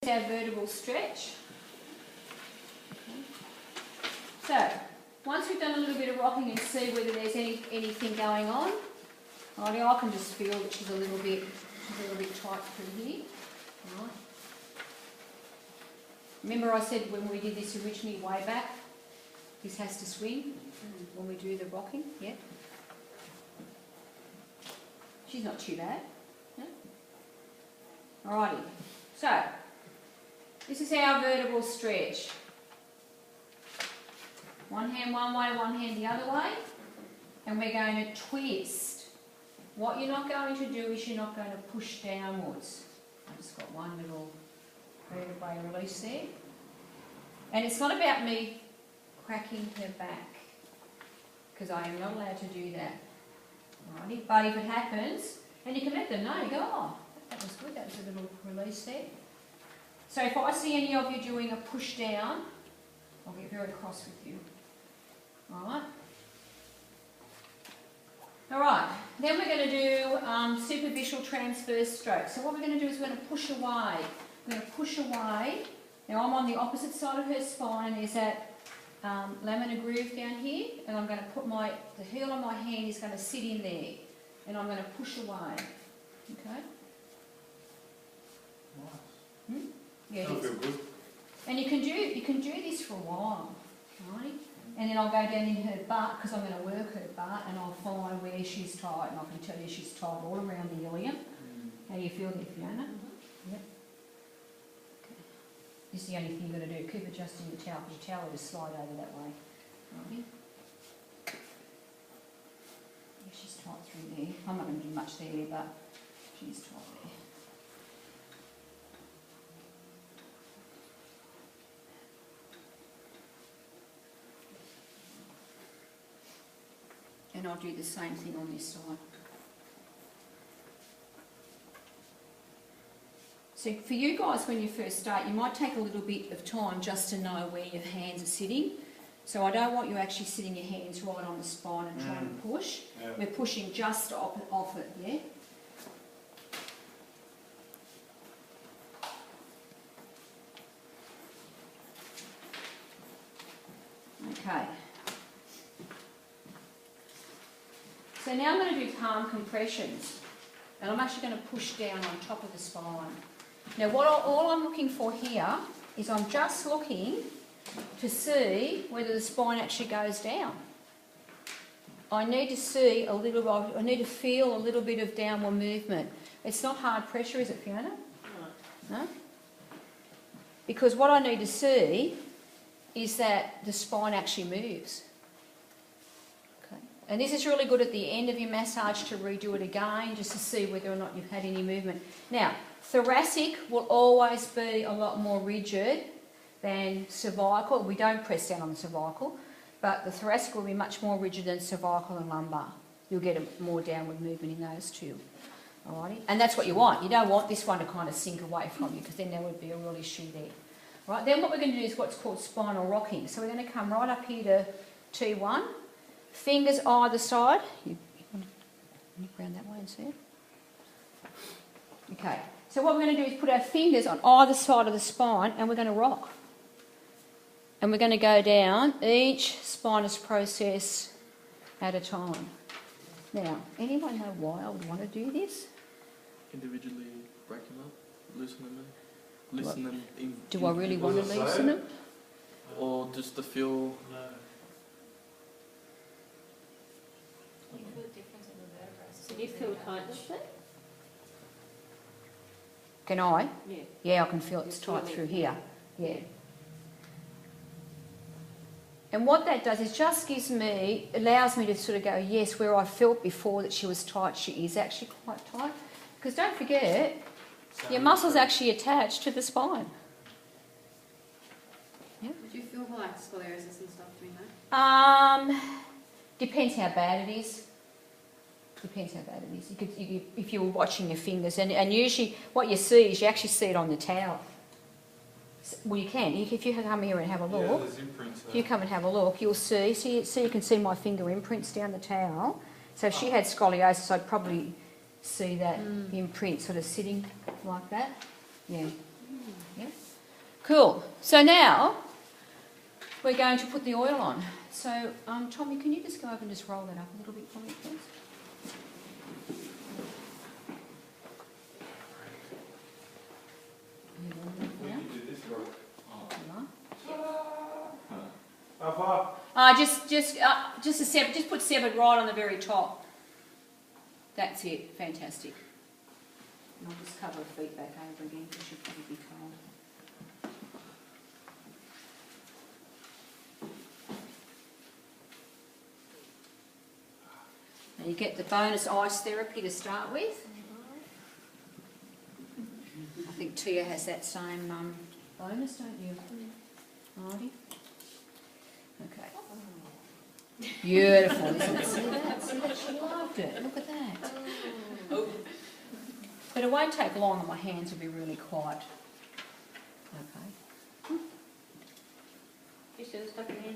our vertebral stretch. So, once we've done a little bit of rocking and see whether there's anything going on, I can just feel that she's a little bit tight through here. Right. Remember I said when we did this originally way back, this has to swing when we do the rocking, yeah? She's not too bad. No? Alrighty, so this is our vertebral stretch. One hand one way, one hand the other way, and we're going to twist. What you're not going to do is you're not going to push downwards. I've just got one little vertebrae release there. And it's not about me cracking her back, because I am not allowed to do that. Alrighty, but if it happens, and you can let them know, you go, oh, that was good, that was a little release there. So if I see any of you doing a push down, I'll get very cross with you. Alright? Alright, then we're going to do superficial transverse stroke. So what we're going to do is we're going to push away. We're going to push away. Now I'm on the opposite side of her spine, and there's that laminar groove down here, and I'm going to put the heel of my hand is going to sit in there, and I'm going to push away. Okay? Nice. Yeah, That'll feel good. and you can do this for a while, right? And then I'll go down in her butt, because I'm going to work her butt, and I'll find where she's tight, and I can tell you she's tight all around the ilium. How do you feel there, Fiona? Yep. Okay. This is the only thing you've got to do. Keep adjusting the towel, because the towel will just slide over that way. Right. Yeah, she's tight through there. I'm not going to do much there, but she's tight there. And I'll do the same thing on this side. So for you guys, when you first start, you might take a little bit of time just to know where your hands are sitting. So I don't want you actually sitting your hands right on the spine and trying to push. Yeah. We're pushing just off it, yeah? Okay. So now I'm going to do palm compressions, and I'm actually going to push down on top of the spine. Now all I'm looking for here is I'm just looking to see whether the spine actually goes down. I need to see I need to feel a little bit of downward movement. It's not hard pressure, is it, Fiona? No? Because what I need to see is that the spine actually moves. And this is really good at the end of your massage to redo it again, just to see whether or not you've had any movement. Now, thoracic will always be a lot more rigid than cervical. We don't press down on the cervical, but the thoracic will be much more rigid than cervical and lumbar. You'll get a more downward movement in those two. Alrighty? And that's what you want. You don't want this one to kind of sink away from you, because then there would be a real issue there. Right, then what we're going to do is what's called spinal rocking. So we're going to come right up here to T1. Fingers either side. You want to nip around that way and see it? Okay, so what we're going to do is put our fingers on either side of the spine, and we're going to rock. And we're going to go down each spinous process at a time. Now, anyone know why I would want to do this? Individually break them up, loosen them in. Loosen them in. Do I really want to loosen them? Or just to feel... No. So you feel tightness there? Can I? Yeah. Yeah, I can feel it's You feel tight it. through here. Yeah. And what that does is just allows me to sort of go, yes, where I felt before that she was tight, she is actually quite tight. Because don't forget, your muscles actually attached to the spine. Would you feel like scoliosis and stuff doing that? Depends how bad it is. Depends how bad it is. If you were watching your fingers, and usually what you see is you actually see it on the towel. Well, you can. If you come here and have a Yeah, look, there's imprints there. if you come and have a look, you'll see you can see my finger imprints down the towel. So if she had scoliosis, I'd probably see that imprint sort of sitting like that. Yeah. Yeah. Cool. So now we're going to put the oil on. So, Tommy, can you just go over and just roll that up a little bit for me, please? Just put severed right on the very top. That's it. Fantastic. And I'll just cover the feet back over again because she'll probably be cold. Now you get the bonus ice therapy to start with. I think Tia has that same bonus, don't you, Marty? Okay. Beautiful, isn't it? See that? See that? She loved it. Look at that. But it won't take long and my hands will be really quiet. Okay.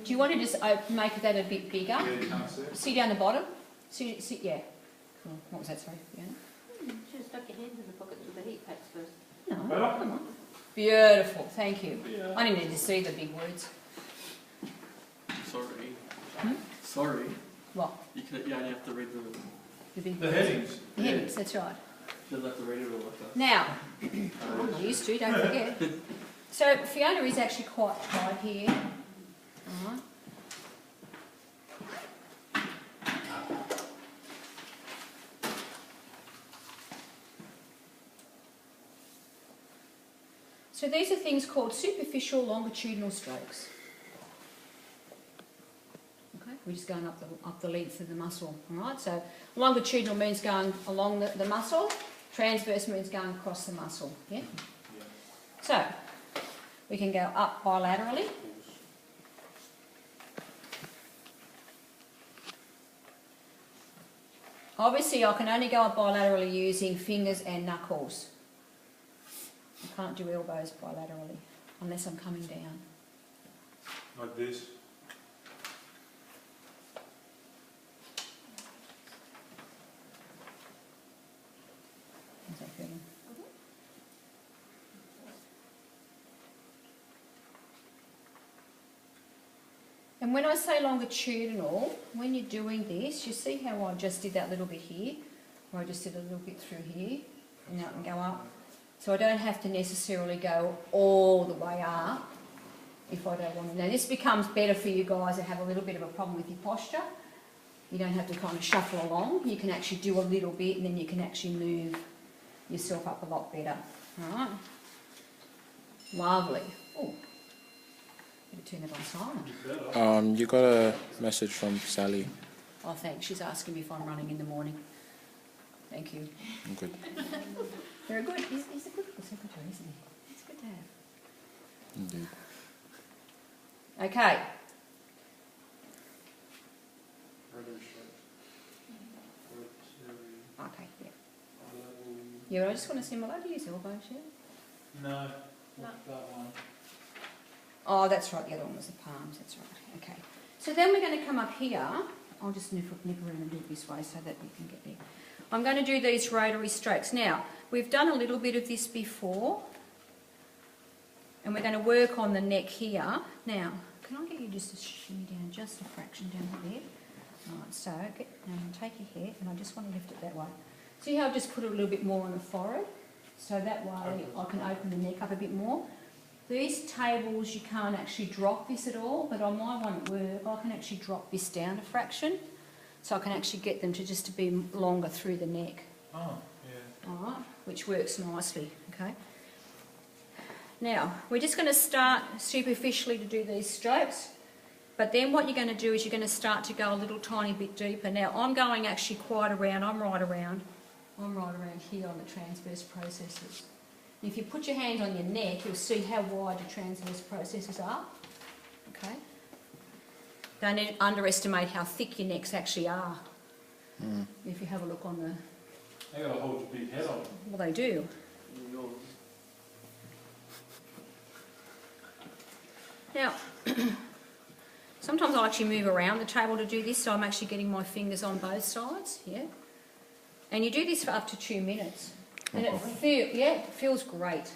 Do you want to just make that a bit bigger? See down the bottom? See, yeah. Cool. What was that, sorry? Fiona? You should have stuck your hands in the pockets with the heat packs first. No, come on. Beautiful, thank you. Yeah. I didn't need to see the big words. Sorry. Hmm? Sorry. What? You only have to read The big The words. headings. The headings, that's right. You don't have to read it all like that. Now, I'm used to, don't forget. So Fiona is actually quite tight here. Alright. So these are things called superficial longitudinal strokes. Okay, we're just going up the length of the muscle. Alright, so longitudinal means going along the muscle, transverse means going across the muscle. Yeah? So we can go up bilaterally. Obviously I can only go up bilaterally using fingers and knuckles. I can't do elbows bilaterally unless I'm coming down. Like this. How's that feeling? And when I say longitudinal, when you're doing this, you see how I just did that little bit here, or I just did a little bit through here, and out and go up. So I don't have to necessarily go all the way up if I don't want to. Now this becomes better for you guys that have a little bit of a problem with your posture. You don't have to kind of shuffle along. You can actually do a little bit and then you can actually move yourself up a lot better. Alright. Lovely. Oh, better turn it on silent. You got a message from Sally. Oh, thanks. She's asking me if I'm running in the morning. Thank you. I'm good. Very good. He's a good secretary, isn't he? It's good to have. Indeed. Okay. Okay, yeah. Yeah, but I just want to see my lady use elbows, yeah? No, not that one. Oh, that's right. The other one was the palms. That's right. Okay. So then we're going to come up here. I'll just nip around and do it this way so that you can get there. I'm going to do these rotary strokes. Now, we've done a little bit of this before. And we're going to work on the neck here. Now, can I get you just to shimmy down just a fraction down there? Alright, so take your head and I just want to lift it that way. See how I've just put a little bit more on the forehead? So that way I can open the neck up a bit more. These tables, you can't actually drop this at all, but on my one at work, I can actually drop this down a fraction. So I can actually get them to just to be longer through the neck. Oh, yeah. Alright, which works nicely, okay? Now, we're just going to start superficially to do these strokes, but then what you're going to do is you're going to start to go a little tiny bit deeper. Now, I'm going actually quite around, I'm right around here on the transverse processes. And if you put your hand on your neck, you'll see how wide the transverse processes are, okay? Don't underestimate how thick your necks actually are. If you have a look on the... They gotta hold your big head on. Well, they do. Now, sometimes I'll actually move around the table to do this, so I'm actually getting my fingers on both sides, yeah? And you do this for up to 2 minutes. And it feels great.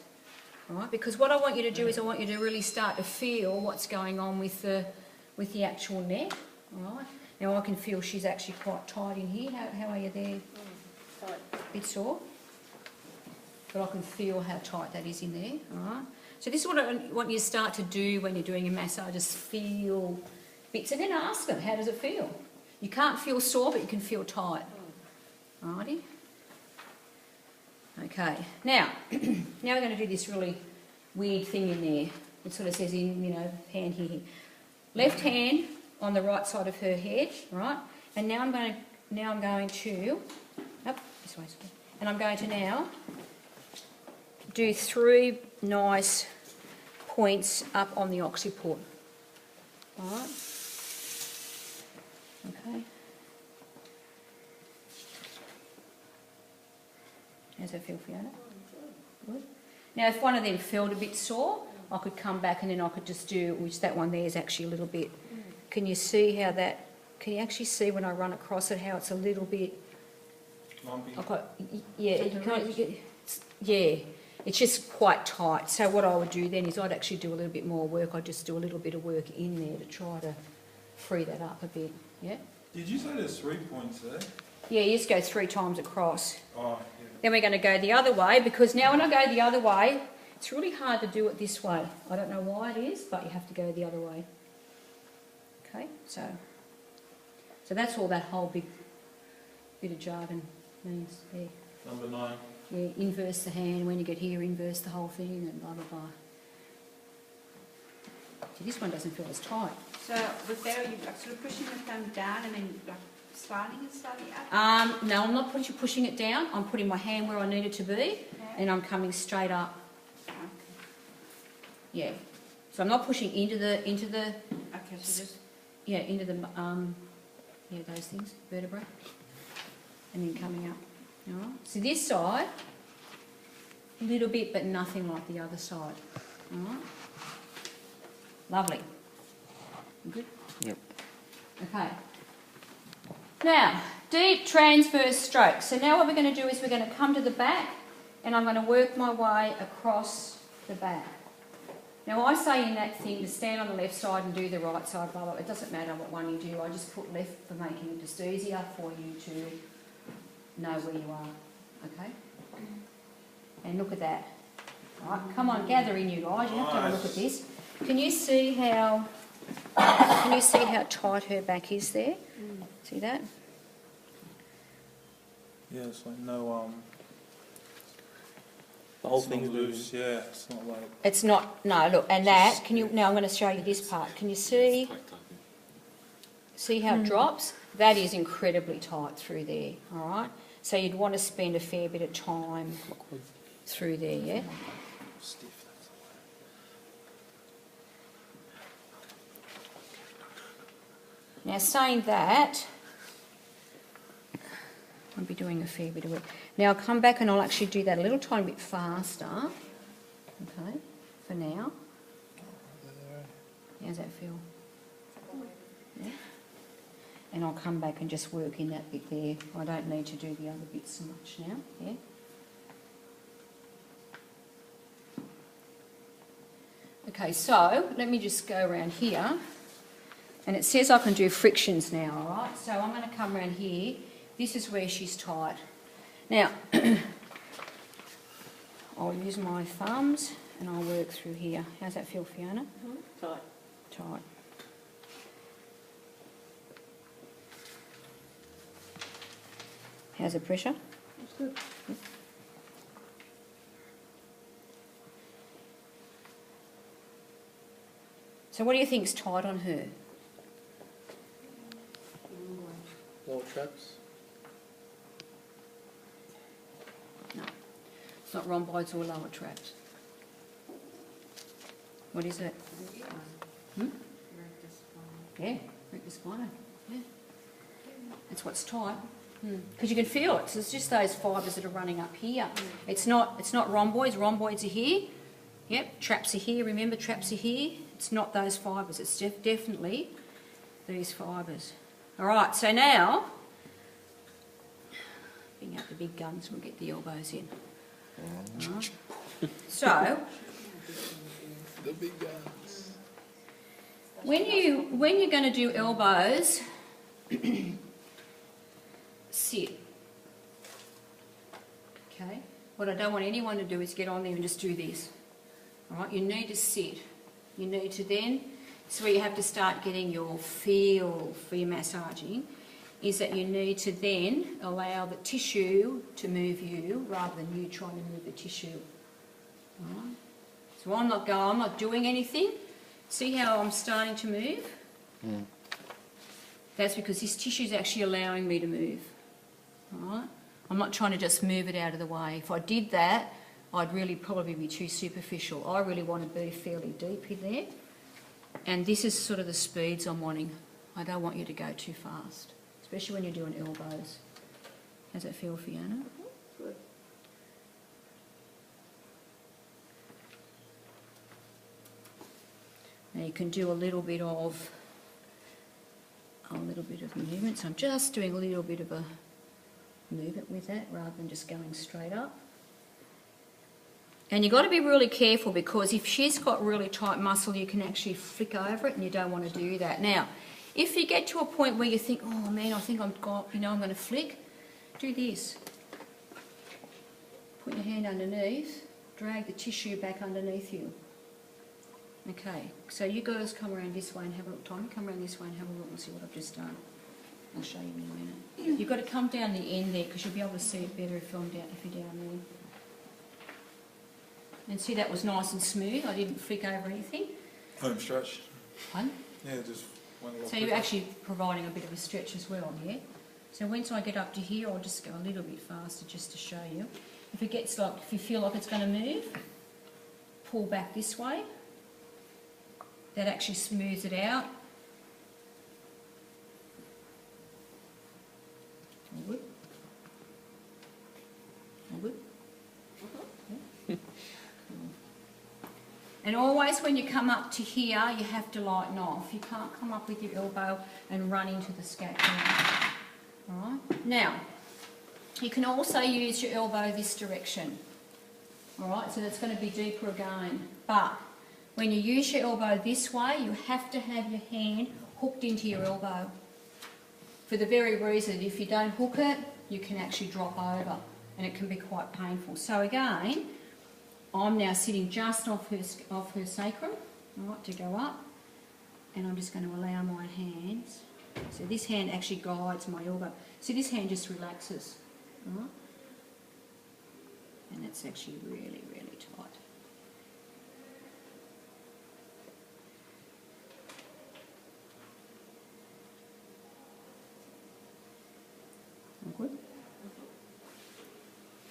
right? Because what I want you to do is I want you to really start to feel what's going on with the actual neck, all right? Now I can feel she's actually quite tight in here. How are you there? Tight. Bit sore? But I can feel how tight that is in there, all right? So this is what I want you to start to do when you're doing a massage, just feel bits and then ask them, how does it feel? You can't feel sore, but you can feel tight. Alrighty? Okay, now we're going to do this really weird thing in there. It sort of says in, hand here. Left hand on the right side of her head, right? And now I'm going to, up this way, and I'm going to now do 3 nice points up on the occiput. Alright? Okay. How's that feel, Fiona? Good. Now, if one of them felt a bit sore, I could come back and then I could just do, which that one there is actually a little bit. Can you see how that? Can you actually see when I run across it how it's a little bit? Lumpy. Yeah, it's just quite tight. So what I would do then is I'd actually do a little bit more work. I'd just do a little bit of work in there to try to free that up a bit. Yeah. Did you say there's 3 points there? Yeah, you just go 3 times across. Oh, yeah. Then we're going to go the other way, because now when I go the other way, it's really hard to do it this way. I don't know why it is, but you have to go the other way. Okay, so that's all that whole big bit of jargon means there. Number 9. Yeah, inverse the hand, when you get here, inverse the whole thing, and blah, blah, blah. See, this one doesn't feel as tight. So with there, are you like sort of pushing the thumb down and then like sliding it slightly up? No, I'm not pushing it down. I'm putting my hand where I need it to be, and I'm coming straight up. Okay. Yeah. So I'm not pushing into the Okay, so just into the those things, vertebrae, and then coming up. All right. So this side, a little bit, but nothing like the other side. All right. Lovely. Good. Yep. Okay. Now, deep transverse stroke. So now what we're going to do is we're going to come to the back, and I'm going to work my way across the back. Now I say in that thing to stand on the left side and do the right side, blah, blah. It doesn't matter what one you do. I just put left for making it just easier for you to know where you are. Okay? And look at that. All right, come on, gather in, you guys. You have to have a look at this. Can you see how tight her back is there? See that? Yeah, it's like no, The whole it's thing's not loose, yeah, it's not like... It's not, no, look, and that, now I'm going to show you this part. Can you see how it drops? That is incredibly tight through there, all right? So you'd want to spend a fair bit of time through there, yeah? Stiff, that's the Now saying that, I'll be doing a fair bit of work. Now I'll come back and I'll actually do that a little tiny bit faster, okay, for now. How's that feel? Yeah. And I'll come back and just work in that bit there. I don't need to do the other bits so much now, yeah? Okay, so let me just go around here. And it says I can do frictions now, all right? So I'm going to come around here. This is where she's tight. Now, I'll use my thumbs and I'll work through here. How's that feel, Fiona? tight. Tight. How's the pressure? That's good. So what do you think's tight on her? lower traps. No. It's not rhomboids or lower traps. What is it? Hmm? Yeah, rectus spino. Yeah. That's what's tight. Because you can feel it. So it's just those fibres that are running up here. It's not rhomboids. Rhomboids are here. Yep, traps are here. Remember, traps are here. It's not those fibres. It's definitely these fibres. All right, so now, bring out the big guns, we'll get the elbows in. Right. So, The big guns. When you're going to do elbows, sit. Okay. What I don't want anyone to do is get on there and just do this. All right. You need to sit. You need to then. So where you have to start getting your feel for your massaging is that you need to then allow the tissue to move you rather than you trying to move the tissue. All right. So I'm not doing anything. See how I'm starting to move? Mm. That's because this tissue is actually allowing me to move. All right? I'm not trying to just move it out of the way. If I did that, I'd really probably be too superficial. I really want to be fairly deep in there. And this is sort of the speeds I'm wanting. I don't want you to go too fast, especially when you're doing elbows. How's that feel, Fiona? Good. Now you can do a little bit of movement. So I'm just doing a little bit of a movement with that rather than just going straight up. And you've got to be really careful because if she's got really tight muscle, you can actually flick over it, and you don't want to do that. Now, if you get to a point where you think, oh man, I think I'm going to flick, do this. Put your hand underneath, drag the tissue back underneath you. Okay, so you girls come around this way and have a look. Tommy, come around this way and have a look and see what I've just done. I'll show you in a minute. You've got to come down the end there because you'll be able to see it better if you're down there. And see, that was nice and smooth. I didn't flick over anything. Home stretch. Fun. Yeah, just went a lot So you're quicker. actually providing a bit of a stretch as well, yeah? So once I get up to here, I'll just go a little bit faster just to show you. If you feel like it's going to move, pull back this way. That actually smooths it out. All good? All good? Yeah. And always when you come up to here, you have to lighten off. You can't come up with your elbow and run into the scapula. All right? Now, you can also use your elbow this direction. All right? So that's going to be deeper again. But when you use your elbow this way, you have to have your hand hooked into your elbow. For the very reason that if you don't hook it, you can actually drop over and it can be quite painful. So again, I'm now sitting just off her sacrum, all right, to go up, and I'm just going to allow my hands. So this hand actually guides my elbow. So this hand just relaxes, all right? And it's actually really, really tight. All good?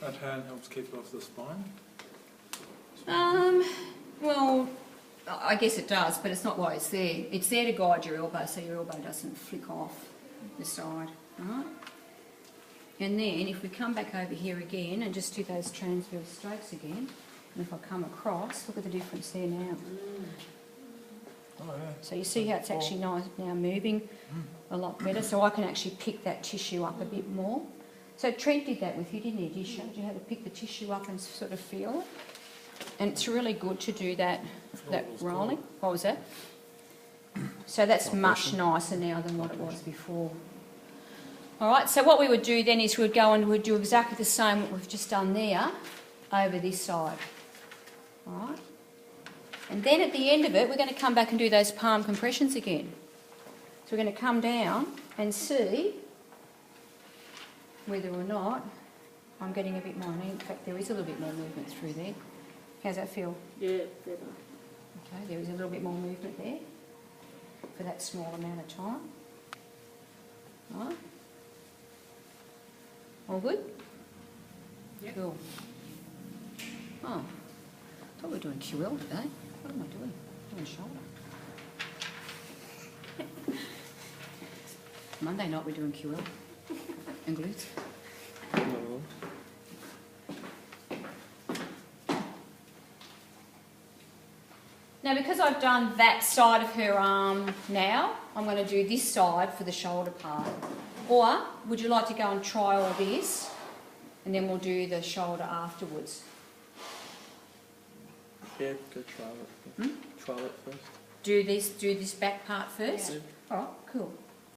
That hand helps keep it off the spine. Well, I guess it does, but it's not why it's there. It's there to guide your elbow so your elbow doesn't flick off the side, right? And then if we come back over here again and just do those transverse strokes again, and if I come across, look at the difference there now. Oh yeah. So you see how it's actually nice now moving a lot better, so I can actually pick that tissue up a bit more. So Trent did that with you, didn't he? He showed you how to pick the tissue up and sort of feel it. And it's really good to do that rolling. What was that? So that's much nicer now than what it was before. All right, so what we would do then is we'd go and we'd do exactly the same what we've just done there over this side. All right. And then at the end of it, we're going to come back and do those palm compressions again. So we're going to come down and see whether or not I'm getting a bit more. In fact, there is a little bit more movement through there. How's that feel? Yeah, better. Okay, there is a little bit more movement there for that small amount of time. All right. All good? Yep. Cool. Oh, I thought we were doing QL today. What am I doing? Doing shoulder. Monday night we're doing QL and glutes. Now, because I've done that side of her arm now, I'm going to do this side for the shoulder part. Or would you like to go and try all this and then we'll do the shoulder afterwards? Yeah, go trial it. Hmm? Trial it first. Do this back part first. Yeah. All right, cool.